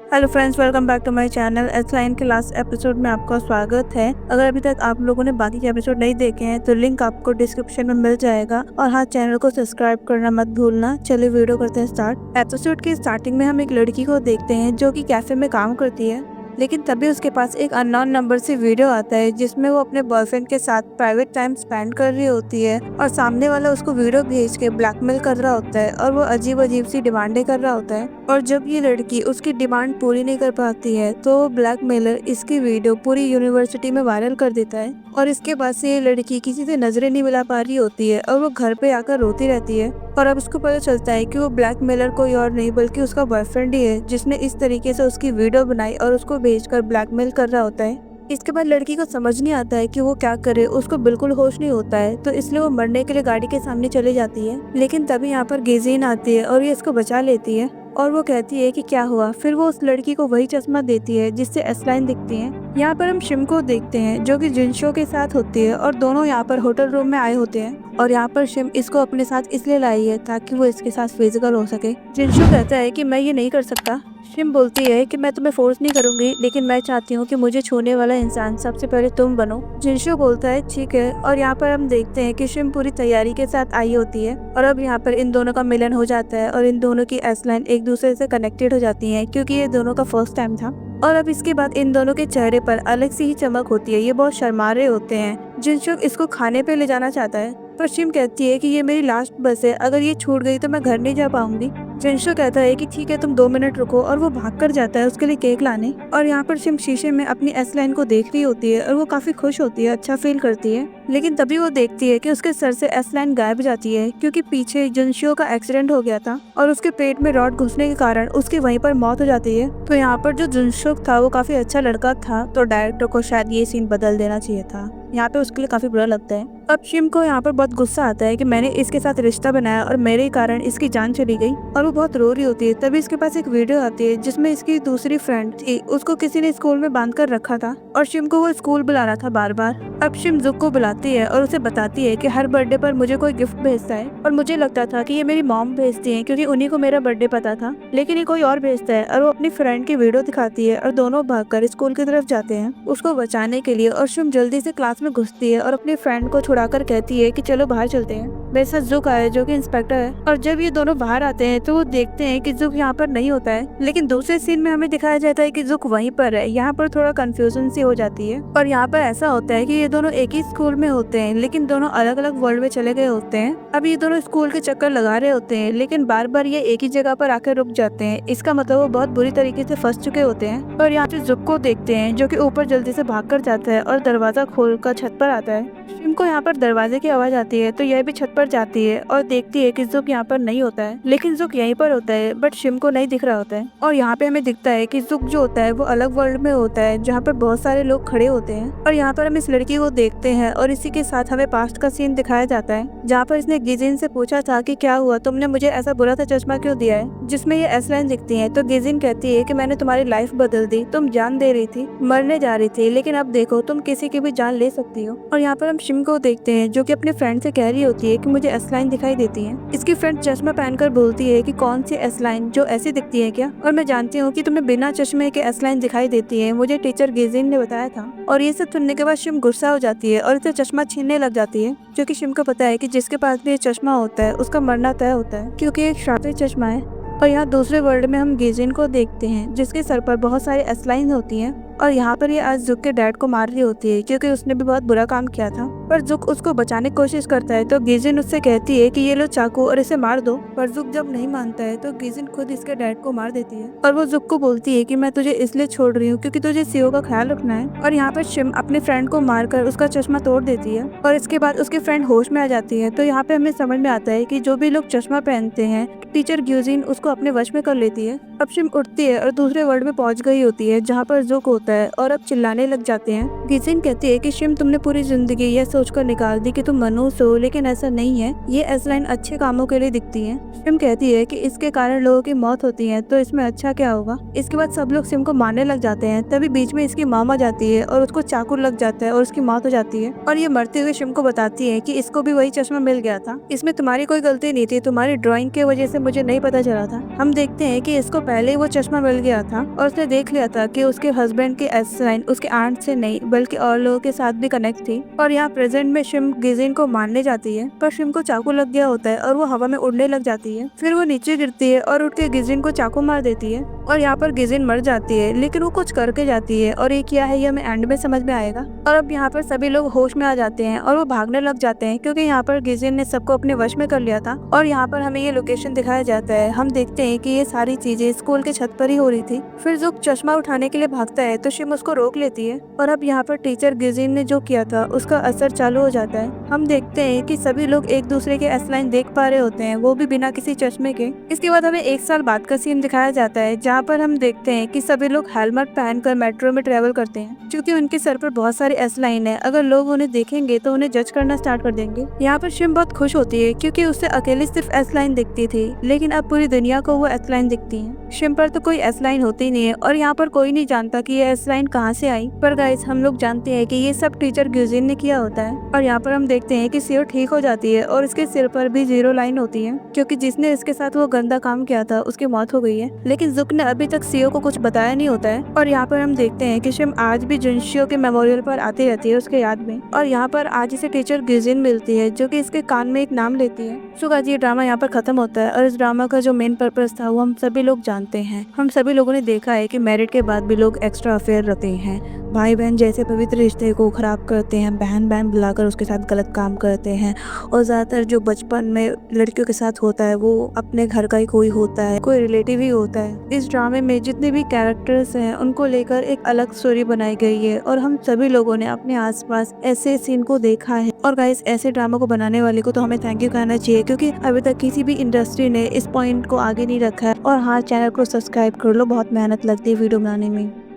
Hello friends, welcome back to my channel. S line के last episode में आपका स्वागत है। अगर अभी तक आप लोगों ने बाकी के एपिसोड नहीं देखे हैं तो लिंक आपको डिस्क्रिप्शन में मिल जाएगा। और हाँ, चैनल को सब्सक्राइब करना मत भूलना। चलिए वीडियो करते हैं स्टार्ट। एपिसोड की स्टार्टिंग में हम एक लड़की को देखते हैं जो कि कैफे में काम करती है, लेकिन तभी उसके पास एक अननोन नंबर से वीडियो आता है जिसमें वो अपने बॉयफ्रेंड के साथ प्राइवेट टाइम स्पेंड कर रही होती है और सामने वाला उसको वीडियो भेज के ब्लैकमेल कर रहा होता है और वो अजीब अजीब सी डिमांडें कर रहा होता है। और जब ये लड़की उसकी डिमांड पूरी नहीं कर पाती है तो वो ब्लैकमेलर इसकी वीडियो पूरी यूनिवर्सिटी में वायरल कर देता है। और इसके बाद से ये लड़की किसी से नजरें नहीं मिला पा रही होती है और वो घर पे आकर रोती रहती है। और अब उसको पता चलता है कि वो ब्लैकमेलर कोई और नहीं बल्कि उसका बॉयफ्रेंड ही है जिसने इस तरीके से उसकी वीडियो बनाई और उसको भेजकर ब्लैकमेल कर रहा होता है। इसके बाद लड़की को समझ नहीं आता है कि वो क्या करे, उसको बिल्कुल होश नहीं होता है, तो इसलिए वो मरने के लिए गाड़ी के सामने चली जाती है। लेकिन तभी यहाँ पर गेजीन आती है और ये इसको बचा लेती है और वो कहती है कि क्या हुआ। फिर वो उस लड़की को वही चश्मा देती है जिससे एस-लाइन दिखती है। यहाँ पर हम शिम को देखते हैं जो कि जिनशो के साथ होती है और दोनों यहाँ पर होटल रूम में आए होते हैं। और यहाँ पर शिम इसको अपने साथ इसलिए लाई है ताकि वो इसके साथ फिजिकल हो सके। जिनशो कहता है कि मैं ये नहीं कर सकता। शिम बोलती है कि मैं तुम्हें फोर्स नहीं करूंगी, लेकिन मैं चाहती हूँ कि मुझे छूने वाला इंसान सबसे पहले तुम बनो। जिनशो बोलता है ठीक है। और यहाँ पर हम देखते हैं कि शिम पूरी तैयारी के साथ आई होती है और अब यहाँ पर इन दोनों का मिलन हो जाता है और इन दोनों की एस-लाइन एक दूसरे से कनेक्टेड हो जाती है क्योंकि ये दोनों का फर्स्ट टाइम था। और अब इसके बाद इन दोनों के चेहरे पर अलग सी ही चमक होती है। ये बहुत शर्मा रहे होते हैं। जिनशो इसको खाने पे ले जाना चाहता है पर शिम कहती है कि ये मेरी लास्ट बस है, अगर ये छूट गई तो मैं घर नहीं जा पाऊंगी। जिनशो कहता है कि ठीक है, तुम 2 मिनट रुको और वो भागकर जाता है उसके लिए केक लाने। और यहाँ पर शिम शीशे में अपनी एस-लाइन को देख रही होती है और वो काफी खुश होती है, अच्छा फील करती है। लेकिन तभी वो देखती है कि उसके सर से एस-लाइन गायब जाती है क्योंकि पीछे जिनशो का एक्सीडेंट हो गया था और उसके पेट में रॉड घुसने के कारण उसकी वहीं पर मौत हो जाती है। तो यहाँ पर जो जिनशो था वो काफी अच्छा लड़का था, तो डायरेक्टर को शायद ये सीन बदल देना चाहिए था। यहाँ पे उसके लिए काफी बुरा लगता है। अब शिम को यहाँ पर बहुत गुस्सा आता है कि मैंने इसके साथ रिश्ता बनाया और मेरे कारण इसकी जान चली गई और वो बहुत रो रही होती है। तभी इसके पास एक वीडियो आती है जिसमें इसकी दूसरी फ्रेंड थी, उसको किसी ने स्कूल में बांध कर रखा था और शिम को वो स्कूल बुला रहा था बार बार। अब शिम जुक को बुलाती है और उसे बताती है कि हर बर्थडे पर मुझे कोई गिफ्ट भेजता है और मुझे लगता था कि ये मेरी मॉम भेजती है क्योंकि उन्हीं को मेरा बर्थडे पता था, लेकिन ये कोई और भेजता है। और वो अपनी फ्रेंड की वीडियो दिखाती है और दोनों भागकर स्कूल की तरफ जाते हैं उसको बचाने के लिए। और शिम जल्दी से क्लास में घुसती है और अपनी फ्रेंड को छुड़ाकर कहती है कि चलो बाहर चलते हैं। मेरे साथ जुक आया जो कि इंस्पेक्टर है। और जब ये दोनों बाहर आते हैं तो वो देखते हैं कि जुक यहाँ पर नहीं होता है, लेकिन दूसरे सीन में हमें दिखाया जाता है कि जुक वहीं पर है। यहाँ पर थोड़ा कंफ्यूजन सी हो जाती है और यहाँ पर ऐसा होता है कि ये दोनों एक ही स्कूल में होते हैं लेकिन दोनों अलग अलग वर्ल्ड में चले गए होते हैं। अब ये दोनों स्कूल के चक्कर लगा रहे होते हैं लेकिन बार बार ये एक ही जगह पर आकर रुक जाते हैं। इसका मतलब वो बहुत बुरी तरीके से फंस चुके होते हैं। और यहाँ से जुक को देखते हैं जो कि ऊपर जल्दी से भागकर जाता है और दरवाजा खोलकर छत पर आता है। शिम को यहाँ पर दरवाजे की आवाज आती है तो यह भी छत पर जाती है और देखती है कि जुक यहाँ पर नहीं होता है, लेकिन जुक यहीं पर होता है बट शिम को नहीं दिख रहा होता है। और यहाँ पे हमें दिखता है कि जुक जो होता है वो अलग वर्ल्ड में होता है जहाँ पर बहुत सारे लोग खड़े होते हैं। और यहाँ पर हम इस लड़की को देखते हैं और इसी के साथ हमें पास्ट का सीन दिखाया जाता है जहाँ पर इसने गिजिन से पूछा था कि क्या हुआ, तुमने मुझे ऐसा बुरा सा चश्मा क्यों दिया है, जिसमें ये एस-लाइन दिखती है। तो गिजिन कहती है कि मैंने तुम्हारी लाइफ बदल दी, तुम जान दे रही थी, मरने जा रही थी, लेकिन अब देखो तुम किसी की भी जान ले सकती हो। और यहाँ पर हम शिम को देखते हैं जो कि अपने फ्रेंड से कह रही होती है कि मुझे एस-लाइन दिखाई देती है। इसकी फ्रेंड चश्मा पहनकर बोलती है कि कौन सी एस-लाइन, जो ऐसी दिखती है क्या? और मैं जानती हूँ कि तुम्हें बिना चश्मे के एस-लाइन दिखाई देती है, मुझे टीचर गिजिन ने बताया था। और ये सब सुनने के बाद शिम गुस्सा हो जाती है और इसे चश्मा छीनने लग जाती है, जो कि शिम को पता है कि जिसके पास भी ये चश्मा होता है उसका मरना तय होता है क्योंकि एक शातिर चश्मा है। और यहाँ दूसरे वर्ल्ड में हम गिजिन को देखते हैं जिसके सर पर बहुत सारी एस-लाइन होती हैं और यहाँ पर ये आज जुक के डैड को मार रही होती है क्योंकि उसने भी बहुत बुरा काम किया था। पर जुक उसको बचाने की कोशिश करता है तो गिजिन उससे कहती है कि ये लो चाकू और इसे मार दो। पर जुक जब नहीं मानता है तो गिजिन खुद इसके डैड को मार देती है और वो जुक को बोलती है कि मैं तुझे इसलिए छोड़ रही हूँ क्योंकि तुझे सीओ का ख्याल रखना है। और यहाँ पर शिम अपने फ्रेंड को मारकर उसका चश्मा तोड़ देती है और इसके बाद उसकी फ्रेंड होश में आ जाती है। तो यहाँ पे हमें समझ में आता है कि जो भी लोग चश्मा पहनते हैं टीचर गिजिन उसको अपने वश में कर लेती है। अब शिम उठती है और दूसरे वर्ल्ड में पहुंच गई होती है जहाँ पर जुक होता होता है और अब चिल्लाने लग जाते हैं। गिजिन कहती है कि शिम तुमने पूरी जिंदगी यह सोचकर निकाल दी कि तुम मनुष्य हो, लेकिन ऐसा नहीं है, ये एसलाइन अच्छे कामों के लिए दिखती है। शिम कहती है कि इसके कारण लोगों की मौत होती है तो इसमें अच्छा क्या होगा। इसके बाद सब लोग शिम को मारने लग जाते हैं। तभी बीच में इसकी मामा जाती है और उसको चाकू लग जाता है और उसकी मौत हो जाती है और ये मरते हुए शिम को बताती है कि इसको भी वही चश्मा मिल गया था, इसमें तुम्हारी कोई गलती नहीं थी, तुम्हारी ड्राइंग की वजह से मुझे नहीं पता चला था। हम देखते हैं कि इसको पहले ही वो चश्मा मिल गया था और उसने देख लिया था कि उसके हस्बैंड की एसलाइन उसके आंट से नहीं बल्कि और लोगों के साथ भी कनेक्ट थी। और यहाँ प्रेजेंट में शिम गिजिन को मारने जाती है पर शिम को चाकू लग गया होता है और वो हवा में उड़ने लग जाती है। फिर वो नीचे गिरती है और उठ के गिजिन को चाकू मार देती है और यहाँ पर गिजिन मर जाती है, लेकिन वो कुछ करके जाती है और ये क्या है ये हमें एंड में समझ में आएगा। और अब यहाँ पर सभी लोग होश में आ जाते हैं और वो भागने लग जाते हैं क्योंकि यहाँ पर गिजिन ने सबको अपने वश में कर लिया था। और यहाँ पर हमें ये लोकेशन दिखाया जाता है। हम देखते हैं कि ये सारी चीजें स्कूल के छत पर ही हो रही थी। फिर जो चश्मा उठाने के लिए भागता है तो शिम उसको रोक लेती है और अब यहाँ पर टीचर गिजिन ने जो किया था उसका असर चालू हो जाता है। हम देखते हैं कि सभी लोग एक दूसरे के एसलाइन देख पा रहे होते हैं, वो भी बिना किसी चश्मे के। इसके बाद हमें 1 साल बाद का सीन दिखाया जाता है जहाँ पर हम देखते हैं कि सभी लोग हेलमेट पहनकर मेट्रो में ट्रेवल करते हैं क्योंकि उनके सर पर बहुत सारे एसलाइन है। अगर लोग उन्हें देखेंगे तो उन्हें जज करना स्टार्ट कर देंगे। यहाँ पर शिम बहुत खुश होती है क्योंकि उससे अकेले सिर्फ एसलाइन दिखती थी, लेकिन अब पूरी दुनिया को वो एसलाइन दिखती है। शिम पर तो कोई एसलाइन होती नहीं है और यहाँ पर कोई नहीं जानता कि ये एसलाइन कहाँ से आई। पर गाइस हम लोग जानते हैं कि ये सब टीचर गिजिन ने किया होता है। और यहाँ पर हम देखते हैं कि सीओ ठीक हो जाती है और इसके सिर पर भी 0 लाइन होती है क्योंकि जिसने इसके साथ वो गंदा काम किया था उसकी मौत हो गई है, लेकिन जुक ने अभी तक सीओ को कुछ बताया नहीं होता है। और यहाँ पर हम देखते हैं कि शिम आज भी जुनशियो के मेमोरियल पर आती रहती है उसके याद में। और यहाँ पर आज इसे टीचर गिजिन मिलती है जो कि इसके कान में एक नाम लेती है। सो गाइस ये ड्रामा यहाँ पर खत्म होता है और इस ड्रामा का जो मेन पर्पस था वो हम सभी लोग जानते हैं। हम सभी लोगों ने देखा है कि मैरिड के बाद भी लोग एक्स्ट्रा अफेयर रखते हैं, भाई बहन जैसे पवित्र रिश्ते को खराब करते हैं, बहन बहन बुलाकर उसके साथ गलत काम करते हैं। और ज्यादातर जो बचपन में लड़कियों के साथ होता है वो अपने घर का ही कोई होता है, कोई रिलेटिव ही होता है। इस ड्रामे में जितने भी कैरेक्टर्स हैं उनको लेकर एक अलग स्टोरी बनाई गई है और हम सभी लोगों ने अपने आसपास ऐसे सीन को देखा है। और गाइस ऐसे ड्रामा को बनाने वाले को तो हमें थैंक यू कहना चाहिए क्योंकि अभी तक किसी भी इंडस्ट्री ने इस पॉइंट को आगे नहीं रखा है। और हाँ, चैनल को सब्सक्राइब कर लो, बहुत मेहनत लगती है वीडियो बनाने में।